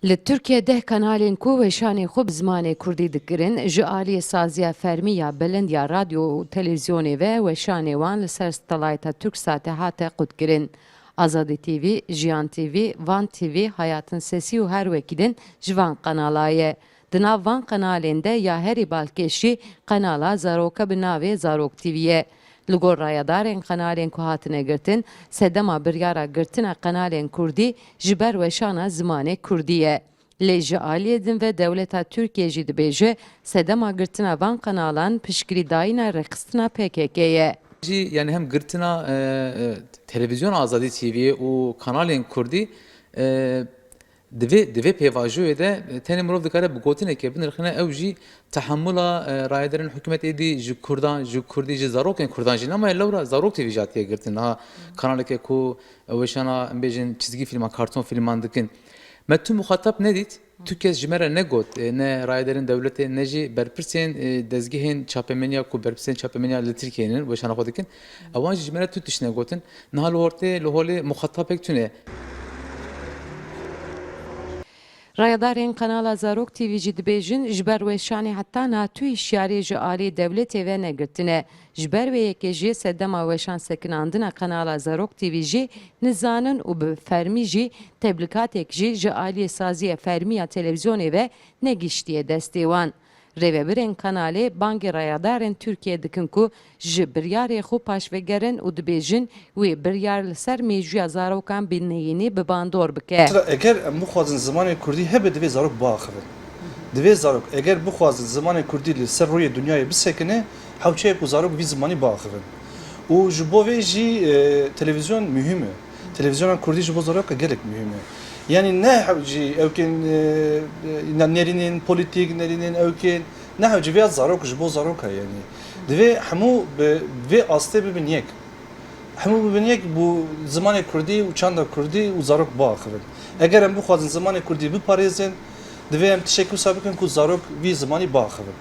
Li Türkiye'de kanalên ku weşanê xwe bi zimanê Kurdî dikirin, ji aliyê saziya fermî ya bilind ya radyo û televizyonê ve weşanê wan li ser Satelayta Türksatê hate qutkirin. Azadî TV, Jiyan TV, Van TV, Hayatın Sesi û her wekî din ji van kanala ye. Di nav van kanalên de ya herî balkêşî kanala Zaroka bi navê Zarok TV ye. Li gor rayadarên kanalên ku hatine girtin, sedema biryara girtina kanalên Kurdî ji ber weşana zimanê Kurdî ye. Lê ji aliyê din ve dewleta Tirkiye jî dibêje sedema girtina van kanalan piştgirîdayîna rêxistina PKK ye. Yani hem girtina televizyon Azadî TV û kanalên Kurdî divê pêvajoyê de tenê mirov dikare bi gotinekê binirxine ew jî tehammula rayedarên hikûmetê dî ji Kurdan, ji Kurdî, ji zarokên Kurdan jî nema lewra Zarok TV jatiye girtin. Ha kanaleke ku weşana em bêjin çizgî filman, karton filman dikin. Me tu muhatap nedît, tu kes ji me re ne got, ne rayedarên devletê, ne jî berpirsên dezgehên çapemeniya ku berpirsên çapemeniya li Tirkiye'nin weşana xwe dikin. Ewan jî ji me re tu tiştine gotin. Niha li hortê li holê muhatapek tune. Rayadarên kanala Zarok TV jî dibêjin ji ber weşanê heta natûyî şiyariyê ji aliyê devletê ve negirtine. Ji ber vê yekê jî sedema weşan sekinandina kanala Zarok TV jî nizanin û bi fermî jî tebligatek jî ji aliyê saziya fermî ya televizyonê ve negiştiye destê wan. Rêvebirên kanalê bangê rayadarên Tirkiye dikin ku ji biryarê xwe paşvegerin û dibêjin wê biryar li ser mêjuya zarokan bineyînî bi bandor bike. Eger em bixwazin zimanê Kurdî hebe divê zarok biaxivin. Divê zarok eger bixwazin zimanê Kurdî li ser rûyê dunyayê bisekine hewçeyek û zarok vî zimanî biaxivin. û ji bo vê jî televizyon mühim e. Televizyona Kurdî ji bo zarok gelek mühim e. Yani ne jî evkên nerînin polîtîk nerînin evkên ne ji vê zarok ji bo zarok e yani. Divê hemû vê astê bibin yek. Hemû bibin yek bû zimanê Kurdî û çanda Kurdî û zarok biaxivin. Eger em bixwazin zimanê Kurdî biparêzin, divê em tişekî wisa bikin ku zarok vî zimanî biaxivin.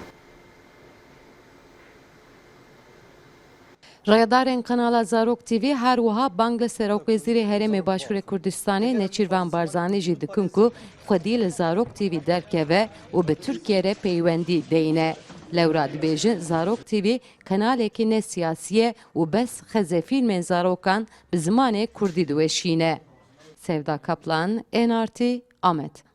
Rayadarên kanala Zarok TV her wiha bang li Serokwezîrê Herêmê Başûrê Kurdistanê Neçîrvan Barzanî jî dikin ku xwedî li Zarok TV derkeve û bi Tirkiye re peywendî deyne. Lewra dibêjin Zarok TV kanalekî ne siyasî ye û bes xeze fîlmên zarokan bi zimanê Kurdî diweşîne. Sevda Kaplan, NRT, Amed.